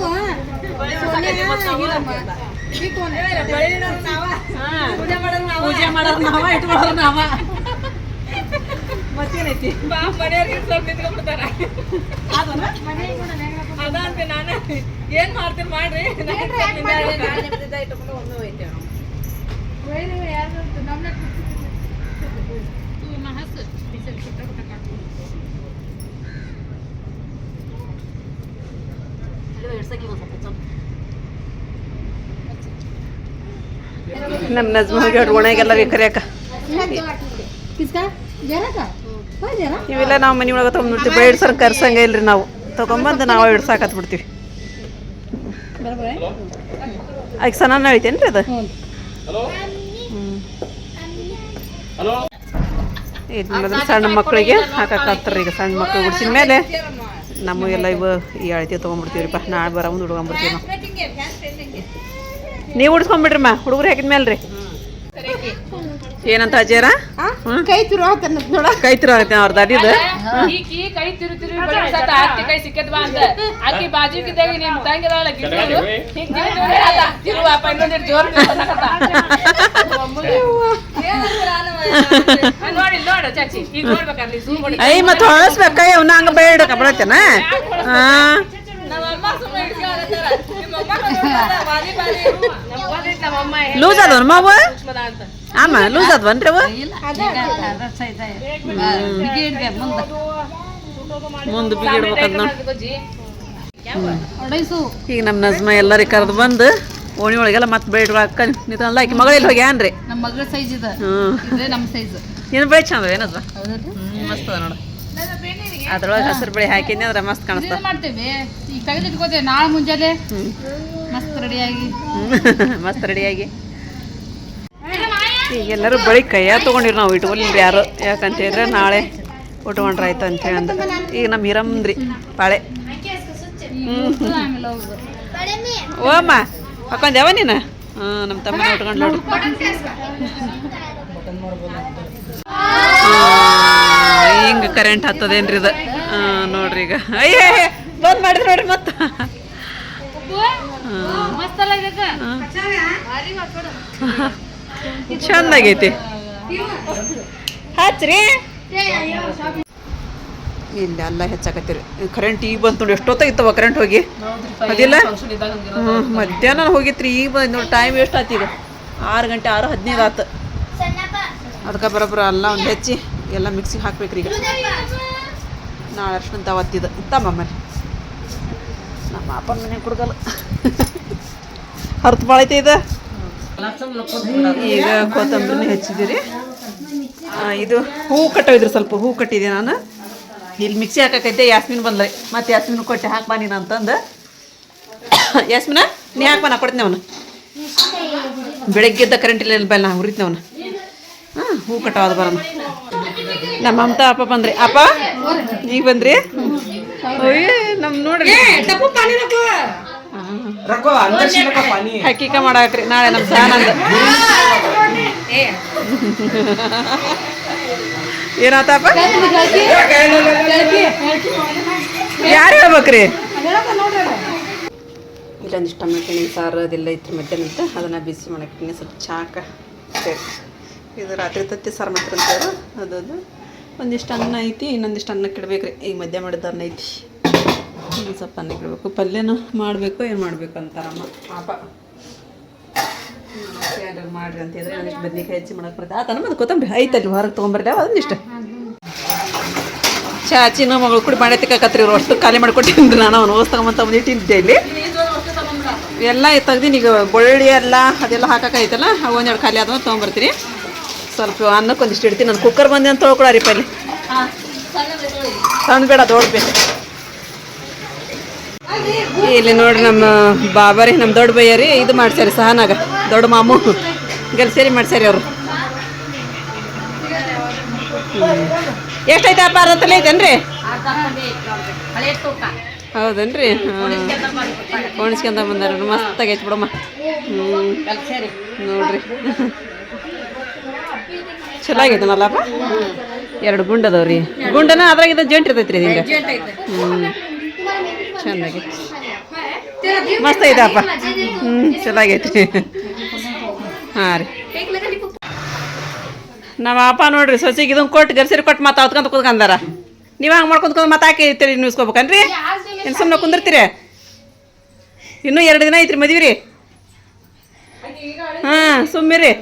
सोने ये कौन है ಪೂಜೆ ಮಾಡೋರು ನಾವ ಇಟ್ಕೊಳ್ಳೋರು ನಾವ ಮತ್ತೇನೈತಿ ಬಾ ಮನೆಯವ್ರಿಗೆ ಸ್ವಲ್ಪ ನಿಂತ್ಕೊಂಡ್ಬಿಡ್ತಾರ ಅದ ಅಂತ ನಾನು ಏನ್ ಮಾಡ್ತೀನಿ ಮಾಡ್ರಿ ನಮ್ಮ ನಜ್ಮಗೆ ಒಣಗೆಲ್ಲ ಕರಿಯಾಕ ಇವೆಲ್ಲ ನಾವು ಮನೆ ಒಳಗೆ ತೊಗೊಂಡ್ಬಿಡ್ತೀವಿ ಬೈಡ್ಸರ್ ಕರ್ಸಂಗೆ ಇಲ್ರಿ ನಾವು ತೊಗೊಂಬಂದು ನಾವು ಇಡ್ಸಾಕತ್ ಬಿಡ್ತೀವಿ ಈಗ ಸಣ್ಣ ಐತೇನ್ರಿ ಅದು ಇದು ಮೊದಲು ಸಣ್ಣ ಮಕ್ಕಳಿಗೆ ಹಾಕತ್ತಾರ ಈಗ ಸಣ್ಣ ಮಕ್ಕಳು ಗುಡ್ಸಿದ ಮೇಲೆ ನಮಗೆಲ್ಲ ಇವು ಈ ಅಳತೆ ತೊಗೊಂಡ್ಬಿಡ್ತೀವ್ರಿಪ್ಪ ನಾಳೆ ಬರೋ ಮುಂದೆ ಹುಡ್ಕೊಂಡ್ಬಿಡ್ತೀವಿ ನಾವು ನೀವು ಉಡ್ಸ್ಕೊಂಡ್ಬಿಡ್ರಿಮ್ಮ ಹುಡುಗರು ಹಾಕಿದ್ಮೇಲೆ ರೀ ಏನಂತ ಅಜ್ಜಾರ ಕೈ ತಿರು ನೋಡ ಕೈ ತಿರು ಅವ್ರ ದಾಡಿದ ಈಕಿ ಕೈ ತಿರು ಅತ್ತಿ ಕೈ ಸಿಕ್ಕದ್ ಬಾ ಅಂತ ಆಕಿ ಬಾಜುಕಿದ್ದಾಗ ನಿಮ್ ತಂಗಿದಾಳ ಗಿಡಗಳು ತಿರುವಪ್ಪ ಇನ್ನೊಂದಿಟ್ಟು ಜೋರ್ ನೋಡಿ ನೋಡು ಚಾಚಿ ಈಗ ನೋಡ್ಬೇಕಲ್ಲಿ ಸೂ ಮಾಡಿ ಐ ಮತ್ತೆ ಹೊಳಸ್ಬೇಕ ಅವನ್ನ ಹಂಗ ಬೇಡ ಕಬಳತ್ತೇನ ಹಾ ನಮ್ಮಮ್ಮ ಸುಮ್ಮನೆ ಹಿಡ್ಸ್ಕೊಳತ್ತಾರ ನಮ್ಮಮ್ಮ ಲೂಸ್ ಅದವ ಮಾವ ಅಂತ ಆಮ ಲೂಸ್ ಅದವನ್ರಿ ಅವ ಮುಂದೆ ಬಿಗಿಡ್ಬೇಕದ್ ನಾವು ಈಗ ನಮ್ಮ ನಜ್ಮ ಎಲ್ಲರಿಗೆ ಕರೆದು ಬಂದು ಓಣಿ ಒಳಗೆಲ್ಲ ಮತ್ತೆ ಬೇಡ ಅಕ್ಕ ನಿಂತಲ್ಲ ಆಕಿ ಮಗಳಲ್ಲಿ ಹೋಗ್ಯಾನ್ರಿ ನಮ್ಮ ಮಗಳ ಸೈಜ್ ಇದೆ ಹ್ಞೂ ನಮ್ಮ ಸೈಜ್ ಏನು ಬೆಳೆ ಚಂದ ಏನದ ಮಸ್ತ್ ಅದ ನೋಡು ಅದ್ರೊಳಗೆ ಹಸಿರು ಬೆಳೆ ಹಾಕಿದ್ನಿ ಅದ್ರ ಮಸ್ತ್ ಕಾಣಿಸ್ತಾವ ಮಾಡ್ತೇವೆ ಈಗ ತೆಗೆದಿಟ್ಕೋತೇವೆ ನಾಳೆ ಮುಂಜಾನೆ ಮಸ್ತ್ ರೆಡಿಯಾಗಿ ಮಸ್ತ್ ರೆಡಿಯಾಗಿ ಈಗೆಲ್ಲರೂ ಬಳಿ ಕೈಯ ತೊಗೊಂಡಿರಿ ನಾವು ಇಟ್ಕೊಲಿಲ್ರಿ ಯಾರು ಯಾಕಂತ ಹೇಳಿದ್ರೆ ನಾಳೆ ಉಟ್ಕೊಂಡ್ರಾಯ್ತು ಅಂತೇಳಿ ಅಂತ ಈಗ ನಮ್ಮ ಹಿರಮ್ದ್ರಿ ಪಾಳೆ ಓಮ್ಮ ಹಾಕೊಂಡ್ಯಾವ ನೀನು ಹಾಂ ನಮ್ಮ ತಮ್ಮನ ಉಟ್ಕೊಂಡು ನೋಡಿ ಹಿಂಗೆ ಕರೆಂಟ್ ಹತ್ತದೇನ್ರಿ ಇದು ನೋಡ್ರಿ ಈಗ ಅಯ್ಯ ಬಂದ್ ಮಾಡಿದ್ರಿ ನೋಡ್ರಿ ಮತ್ತೆ ಚಂದಾಗೈತಿ ಹಚ್ಚ್ರಿ ಇಲ್ಲ ಎಲ್ಲ ಹೆಚ್ಚಾಕತ್ತೀರಿ ಕರೆಂಟ್ ಈಗ ಬಂತು ನೋಡಿ ಎಷ್ಟೊತ್ತಾಗಿತ್ತವ ಕರೆಂಟ್ ಹೋಗಿ ಅದಿಲ್ಲ ಹ್ಞೂ ಮಧ್ಯಾಹ್ನ ಹೋಗಿತ್ರಿ ಈಗ ಬಂದು ನೋಡಿ ಟೈಮ್ ಎಷ್ಟು ಆಯ್ತು ಈಗ 6 ಗಂಟೆ 6:15 ಆತು ಅದಕ್ಕೆ ಬರೋಬ್ಬರ ಎಲ್ಲ ಒಂದು ಹೆಚ್ಚಿ ಎಲ್ಲ ಮಿಕ್ಸಿಗೆ ಹಾಕ್ಬೇಕ್ರಿ ಈಗ ನಾಳೆ ಅಷ್ಟಂತ ಅವತ್ತಿದ್ದು ತಮ್ಮಮ್ಮಲ್ಲಿ ನಮ್ಮ ಅಪ್ಪನ ಮನೆ ಕುಡ್ಗಲ್ಲ ಹೊರತು ಭಾಳ ಐತೆ ಇದು ಈಗ ಕೊತ್ತಂಬರಿನ ಹೆಚ್ಚಿದ್ದೀರಿ ಇದು ಹೂವು ಕಟ್ಟೋಯ್ದ್ರಿ ಸ್ವಲ್ಪ ಹೂವು ಕಟ್ಟಿದೆ ನಾನು ಇಲ್ಲಿ ಮಿಕ್ಸಿ ಹಾಕಕೈತೆ ಯಾಸ್ಮಿನ್ ಬಂದ್ರಿ ಮತ್ತೆ ಯಾಸ್ಮಿನ್ ಕೊಟ್ಟೆ ಹಾಕ್ಬಾ ನೀನು ಅಂತಂದು ಯಾಸ್ಮಿನ ನೀ ಹಾಕ್ಬಾ ನಾ ಕೊಡ್ತೀನಿ ಅವನು ಬೆಳಗ್ಗೆದ್ದ ಕರೆಂಟ್ ಇಲ್ಲ ಬಲ್ಲ ನಾ ಹುರಿತೀನಿ ಅವನು ಹಾಂ ಹೂ ಕಟ್ಟೋದು ಬರೋಣ ನಮ್ಮ ಮಮತಾ ಅಪ್ಪ ಬಂದ್ರಿ ಅಪ್ಪ ಈಗ ಬಂದ್ರಿ ಅಯ್ಯ ನಮ್ಮ ನೋಡ್ರಿ रखो अंदर से रखो पानी है ಹಕ್ಕಿಕ ಮಾಡಾಕ್ರಿ ನಾಳೆ ನಮ್ಮ ಸಾನಂದ ಏನಾತಪ್ಪ ಯಾರು ಹೇಳ್ಬೇಕ್ರಿ ಇಲ್ಲೊಂದಿಷ್ಟು ಟೊಮೆಟೊ ಹಣ್ಣಿನ ಸಾರು ಅದೆಲ್ಲ ಐತ್ರಿ ಮಧ್ಯಾಹ್ನ ಅಂತ ಅದನ್ನು ಬಿಸಿ ಮಾಡಕ್ಕೆ ಸ್ವಲ್ಪ ಚಾಕ ಇದು ರಾತ್ರಿ ತತ್ತಿ ಸಾರು ಮಾಡ್ತಾರಂತೇವರು ಅದದು ಒಂದಿಷ್ಟು ಅನ್ನ ಐತಿ ಇನ್ನೊಂದಿಷ್ಟು ಅನ್ನಕ್ಕೆ ಇಡ್ಬೇಕ್ರಿ ಈಗ ಮಧ್ಯ ಮಾಡಿದ ಅನ್ನ ಐತಿ ಈಗ ಸ್ವಲ್ಪ ಅನ್ನಕ್ಕೆ ಇಡಬೇಕು ಪಲ್ಯನೂ ಮಾಡಬೇಕು ಏನು ಮಾಡಬೇಕು ಅಂತಾರಮ್ಮ ಪಾಪ ಏನಾರು ಮಾಡಿರಿ ಅಂತ ಹೇಳಿದ್ರೆ ಒಂದಿಷ್ಟು ಬದ್ನಿಕಾಯಿ ಹೆಚ್ಚಿ ಮಾಡಕ್ಕೆ ಬರುತ್ತೆ ಆತ ನಮ್ಮದು ಕೊತ್ತಂಬರಿ ಐತಲ್ಲಿ ಹೊರಗೆ ತೊಗೊಂಬರ್ಲಿ ಅದೊಂದಿಷ್ಟು ಚಾಚಿನ ಮಗಳು ಕೂಡ ಮಾಡೇ ತಿಕ್ಕತ್ರಿ ಇವರು ಅಷ್ಟು ಖಾಲಿ ಮಾಡ್ಕೊಟ್ಟಿದ್ದು ನಾನು ಅವನು ಓಸ್ ತಗೊಂಬಂತ ಬಂದಿಟ್ಟಿದ್ದೆ ಇಲ್ಲಿ ಎಲ್ಲ ತೆಗ್ದೀನಿ ಈಗ ಬೆಳ್ಳುಳ್ಳಿ ಎಲ್ಲ ಅದೆಲ್ಲ ಹಾಕೈತಲ್ಲ ಅವು ಒಂದೆರಡು ಖಾಲಿ ಆದ್ಮೇಲೆ ತೊಗೊಂಬರ್ತೀನಿ ಸ್ವಲ್ಪ ಅನ್ನಕ್ಕೆ ಒಂದಿಷ್ಟು ಇಡ್ತೀನಿ ನಾನು ಕುಕ್ಕರ್ ಬಂದೆ ಅಂತ ತೊಳ್ಕೊಳರಿ ಪಲ್ಲಿ ಸಣ್ಣ ಬೇಡ ದೊಡ್ಡಬೇಕು ಇಲ್ಲಿ ನೋಡ್ರಿ ನಮ್ಮ ಬಾಬಾರಿ ನಮ್ಮ ದೊಡ್ಡ ಬಯ್ಯರಿ ಇದು ಮಾಡ್ಸ್ಯಾರಿ ಸಹನಾಗ ದೊಡ್ಡ ಮಾಮು ಗಲ್ಸೇರಿ ಮಾಡ್ಸ್ಯಾರಿ ಅವರು ಎಷ್ಟೈತಪ್ಪ ಅರತ್ತಲ್ಲ ಐತೇನ್ರಿ ಹೌದೇನ್ರಿ ಕೋಣಿಸ್ಕೊಂಡ ಬಂದಾರ ಮಸ್ತಾಗಿ ಐತಿ ಬಿಡಮ್ಮ ನೋಡ್ರಿ ಚಲೋ ಆಗೈತನಲ್ಲಪ್ಪ 2 ಗುಂಡು ಅದಾವ್ರಿ ಗುಂಡನ ಅದ್ರಾಗಿದ್ದ ಜಂಟ್ ಇರ್ತೈತ್ರಿ ಹಿಂಗೆ ಚೆನ್ನಾಗೈತಿ ಮಸ್ತ್ ಐತಪ್ಪ ಚಲೋ ಆಗೈತಿ ಹಾಂ ರೀ ನಮ್ಮ ಅಪ್ಪ ನೋಡ್ರಿ ಸೊಸಿಗೆ ಇದನ್ನ ಕೊಟ್ಟು ಗರ್ಸಿರಿ ಕೊಟ್ಟು ಮತ್ತೆ ಹೊತ್ಕೊಂತ ಕೂತ್ಕೊಂಡಾರ ನೀವು ಹಂಗೆ ಮಾಡ್ಕೊಂತ ಮತ್ತೆ ಹಾಕಿ ತಲೆ ನಿವ್ಸ್ಕೋಬೇಕನ್ರಿ ಏನು ಸುಮ್ಮನೆ ಕುಂದಿರ್ತೀರಿ ಇನ್ನೂ 2 ದಿನ ಐತ್ರಿ ಮದ್ವಿ ರೀ ಹಾಂ ಸುಮ್ಮಿರಿ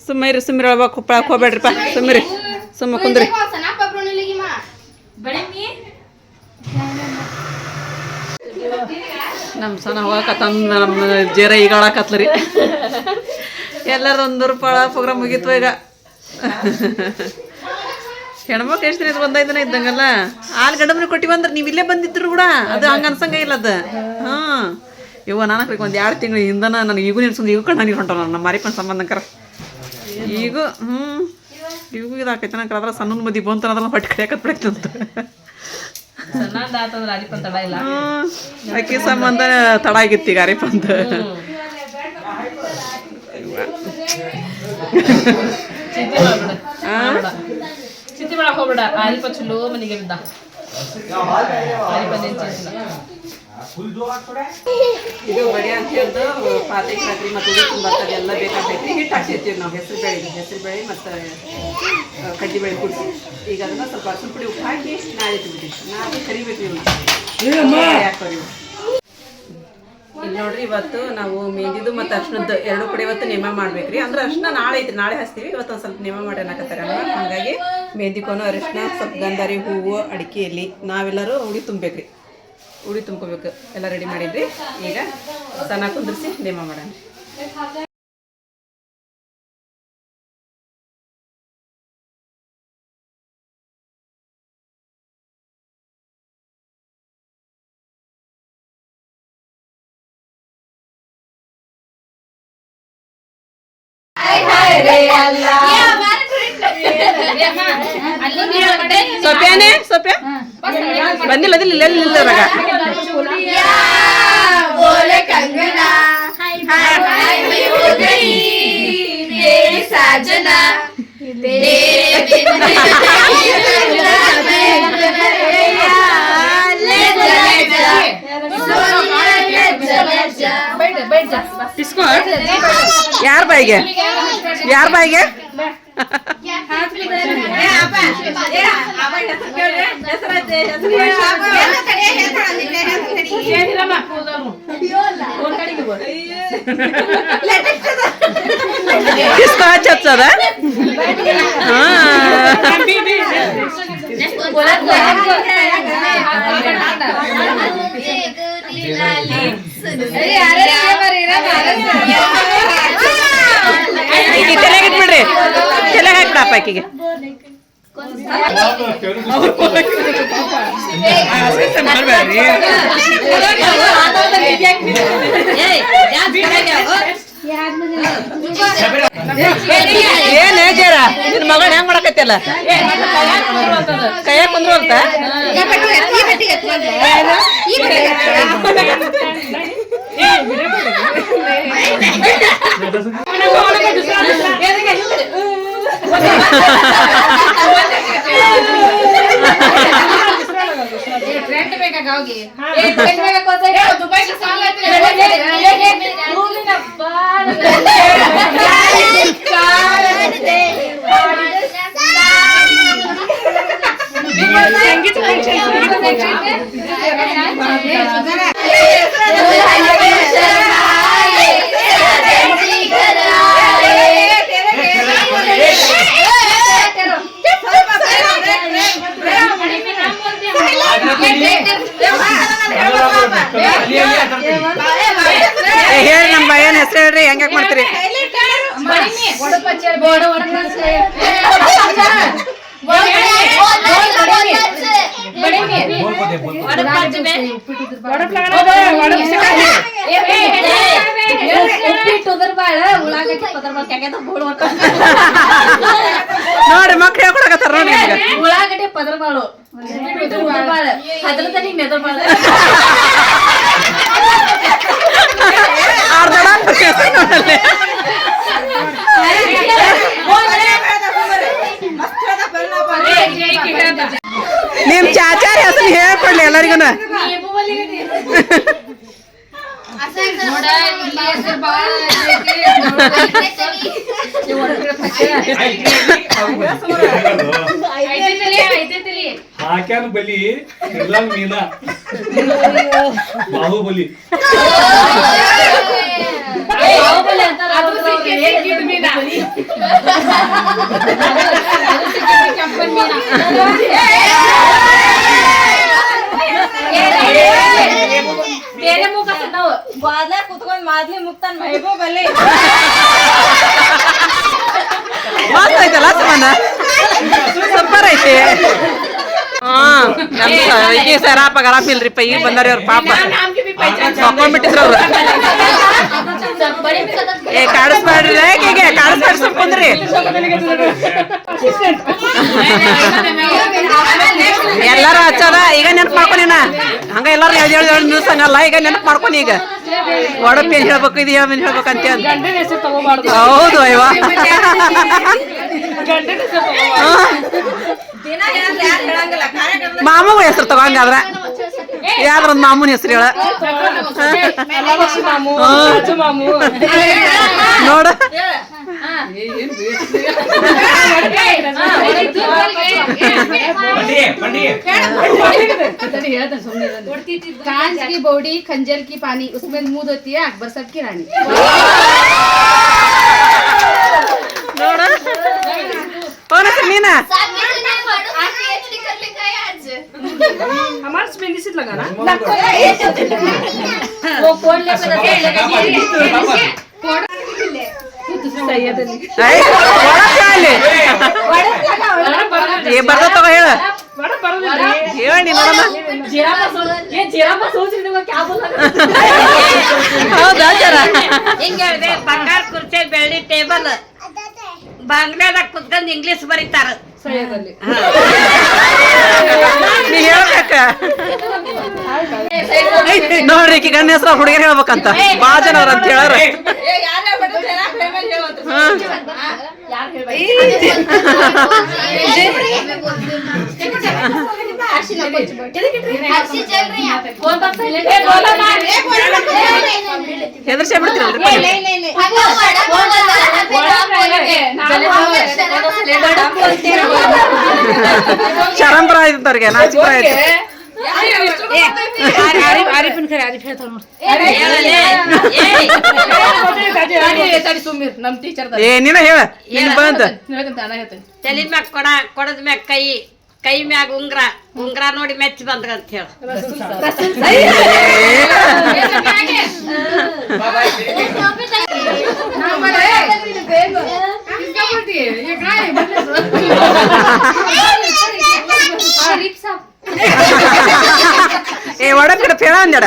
ಸುಮ್ಮಿರಿ ಒಳಗೆ ಕುಪ್ಪಳಕ್ಕೆ ಹೋಗ್ಬೇಡ್ರಿಪ್ಪ ಸುಮ್ಮಿರಿ ಸುಮ್ಮ ಕುಂದ್ರಿ ನಮ್ಮ ಸಣ್ಣ ಹೋಗಕತ್ತಂದ ನಮ್ಮ ಜೇರ ಈಗಾಳಕತ್ಲರಿ ಎಲ್ಲರೂ 100 ರೂಪಾಯಿ ಪ್ರೋಗ್ರಾಮ್ ಮುಗೀತು ಈಗ ಹೆಣ್ಮಕ್ಳು ಎಷ್ಟು ದಿನ 15 ದಿನ ಇದ್ದಂಗಲ್ಲ ಆಲ್ ಗಂಡಮನೆ ಕೊಟ್ಟಿವಂದ್ರೆ ನೀವು ಇಲ್ಲೇ ಬಂದಿದ್ರು ಕೂಡ ಅದು ಹಂಗೆ ಅನ್ಸಂಗ ಇಲ್ಲ ಅದು ಹಾಂ ಇವ ನಾನು ಒಂದು 2 ತಿಂಗಳು ಹಿಂದನ ನನಗೆ ಈಗೂ ನಿಲ್ಸೊಂದು ಈಗ ಕಣ್ಣು ನೀರು ಹೊಂಟ ನಮ್ಮ ಮಾರಿಪಣ್ಣ ಸಂಬಂಧಕರ ಈಗ ಈಗೂ ಇದಾಕೈತೆ ನಂಗೆ ಅದ್ರ ಸಣ್ಣ ಮದಿ ಬಂತು ಅದ್ರಲ್ಲಿ ಹೊಟ್ಟೆ ಕಡಿಯಾಕತ್ ಬಿಡೈತಂತ ಅಕ್ಕಿ ಸಂಬಂಧ ತಡ ಆಗಿತ್ತು ಈಗ ಅರಿಪಂತ ಚಿಂತೆ ಮಾಡಕ್ ಹೋಗ್ಬೇಡ ಆರಿಪ ಚಲೋ ಮನೆಗೆ ಬಿದ್ದ ಇದು ಬಡಿ ಅಂತ ಹೇಳಿದು ಪಾತೇಕ್ ರಾತ್ರಿ ಮತ್ತು ಉಡಿ ಬರ್ತದೆ ಎಲ್ಲ ಬೇಕಾಗ್ತೈತಿ ಹಿಟ್ಟು ಹಾಕ್ಸಿರ್ತೀವಿ ನಾವು ಹೆಸರು ಬೇಳೆ ಮತ್ತು ಕಡ್ಡಿ ಬೇಳೆ ಕುಡಿಸಿ ಈಗ ಅದನ್ನ ಸ್ವಲ್ಪ ಅರ್ಶಿನ ಪುಡಿ ಉಪ್ಪು ಹಾಕಿ ನಾಳೆ ಇಟ್ಬಿಟ್ಟು ನಾಳೆ ಕರಿಬೇಕು ಹಾಕೋರಿ ಇಲ್ಲಿ ನೋಡ್ರಿ ಇವತ್ತು ನಾವು ಮೆಹಂದಿದು ಮತ್ತು ಅರ್ಶಿನದ್ದು 2 ಕಡೆ ಇವತ್ತು ನೇಮ ಮಾಡ್ಬೇಕ್ರಿ ಅಂದ್ರೆ ಅರ್ಶಿನ ನಾಳೆ ಐತಿ ನಾಳೆ ಹಚ್ತೀವಿ ಇವತ್ತು ಒಂದು ಸ್ವಲ್ಪ ನೇಮ ಮಾಡಿ ಅನ್ನಕತ್ತಾರಲ್ಲ ಹಾಗಾಗಿ ಮೆಹಂದಿಕೋನು ಅರಿಶಿನ ಸ್ವಲ್ಪ ಗಂಧಾರಿ ಹೂವು ಅಡಿಕೆಯಲ್ಲಿ ನಾವೆಲ್ಲರೂ ಉಡಿ ತುಂಬಬೇಕ್ರಿ ಉಡಿ ತುಂಬ್ಕೋಬೇಕು ಎಲ್ಲ ರೆಡಿ ಮಾಡಿದ್ರಿ ಈಗ ಸಣ್ಣ ಕುಂದಿರಿಸಿ ನೇಮ ಮಾಡೋಣ ಸೊಪ್ಯಾನೆ ಸೊಪ್ಯಾ ಬಂದಿಲ್ಲ ಅದಿಲ್ಲ ಇಲ್ಲದಾಗ ಯಾರ ಬಾಯಿಗೆ किसको ಹಚ್ಚದ ಬಿಡ್ರಿ ತಲೆ ಹಾಕ್ಬಿಡಪ್ಪ ಆಕಿಗೆ ಏನ್ ಜರ ನಿನ್ ಮಗಳ ಹೆಂಗ್ ಮಾಡಕತ್ತಲ್ಲ ಕೈಯಾಗ ಕುಂದ್ರು ಅಂತ ಹೇಳಿ ನಮ್ಮ ಏನ್ ಹೆಸರು ಹೇಳ್ರಿ ಹೆಂಗ ಮಾಡ್ತೀರಿ ನೋಡ್ರಿ ಮಕ್ಳು ಹೇಳ್ಕೊಡಕತ್ತಾರ ನೋಡಿ ಉಳ್ಳಾಗಡ್ಡೆ ಪದರ್ಬಾಳು ಅದ್ರದಲ್ಲಿ ಮೆದರ್ಬಾಳ ನಿಮ್ ಚಾಚಾರಿ ಹೆಸರು ಹೇಳ್ಕೊಡ್ಲಿ ಎಲ್ಲರಿಗೂ ಹಾಕ್ಯಾನ ಬಲಿ ಇರ್ಲಂಗ್ ಮೀನಾ ಬಾಹುಬಲಿ ಬಾದ್ಲೆ ಕುತ್ಕೊಂಡ್ ಮಾದ್ಲಿ ಮುಕ್ತಾನ್ ಮೈಬೂಬಲ್ಲಿ ಮಸ್ತ್ ಐತಲ್ಲ ಸುಮನ ಸೂಪರ್ ಐತಿ ಈಗ ಸರಾಪ ಗರಾಪ್ ಇಲ್ರಿಪ್ಪ ಈಗ ಬಂದಾರ ಅವ್ರ ಪಾಪ ಮಕ್ಕೊಂಡ್ಬಿಟ್ಟಿದ್ರು ಅವ್ರು ಏ ಕಾಡಿಸ್ಬೇಡ್ರಿ ಈಗ ಕಾಡಿಸ್ಬೇಡ್ರಿ ಸುಮ್ಕೊಂಡ್ರಿ ಎಲ್ಲಾರು ಹಚ್ಚದ ಈಗ ನೆನಪು ಮಾಡ್ಕೊನಿನ ಹಂಗ ಎಲ್ಲಾರು ಹೇಳಿ ನ್ಯೂಸ್ ಹಂಗಲ್ಲ ಈಗ ನೆನಪು ಮಾಡ್ಕೊನಿ ಈಗ ಒಡಪ್ಪಿ ಏನ್ ಹೇಳ್ಬೇಕು ಇದು ಹೇಳ್ಬೇಕಂತ ಹೌದು ಅಯ್ಯವ ಮಾಮಗೂ ಹೆಸರು ತಗೊಂಗಾದ್ರ ಯಾವ್ದ್ರೊಂದ್ ಮಾಮೂನ್ ಹೆಸರು ಹೇಳ ನೋಡ कांच की बॉडी खंजर की पानी उसमें मुंह होती है अकबर साहब की रानी ನೋಡ ಅವನ ಹೆಸರು ನೀನ हमारे स्पेलिंग से लगाना ಏ ಬರ್ದ ತಗೋ ಹೇಳ ಹೇಳಿ ನೋಡಮ್ಮ ಹೌದಾ ಜರ ಹಿಂಗ ಹೇಳಿದೆ ಬಂಗಾರ ಕುರ್ಚಿ ಬೆಳ್ಳಿ ಟೇಬಲ್ ಬಾಂಗ್ಲಾದಾಗ ಕುತ್ಕೊಂಡ್ ಇಂಗ್ಲಿಷ್ ಬರೀತಾರ ನೀ ಹೇಳ್ಬೇಕ ನೋಡ್ರಿ ಈಕಿ ಗಣ್ಯ ಹೆಸರು ಹುಡುಗರು ಹೇಳ್ಬೇಕಂತ ಬಾಳ ಜನ ಅವ್ರ ಅಂತ ಹೇಳಾರ ಹೆದರ್ಸೇ ಬಿಡ್ತೀರಲ್ರಿ ಶರಂಪರ ಆಯ್ತವ್ರಿಗೆ ನಾಚಿಪುರ ಆಯ್ತು ಏ ನೀನ ಹೇಳ ನೀನ್ ಬಂತ ತಲೆ ಮ್ಯಾಗ ಕೊಡದ ಮ್ಯಾಗ ಕೈ ಮ್ಯಾಗ ಉಂಗ್ರ ನೋಡಿ ಮೆಚ್ಚ ಬಂದ್ರ ಅಂತ ಹೇಳ ಏ ಒಡಪಿಡ ಫೇಳ ಅಂದಡ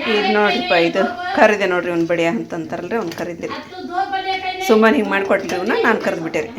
ಈಗ ನೋಡ್ರಿಪ್ಪ ಇದು ಕರಿದೆ ನೋಡ್ರಿ ಅವ್ನು ಬಡಿಯ ಅಂತಂತಾರಲ್ರಿ ಅವ್ನು ಕರಿದಿರಿ ಸುಮ್ಮನೆ ಹಿಂಗೆ ಮಾಡಿಕೊಟ್ರಿ ಇವನ್ನ ನಾನು ಕರೆದ್ಬಿಟ್ಟೆ ರೀ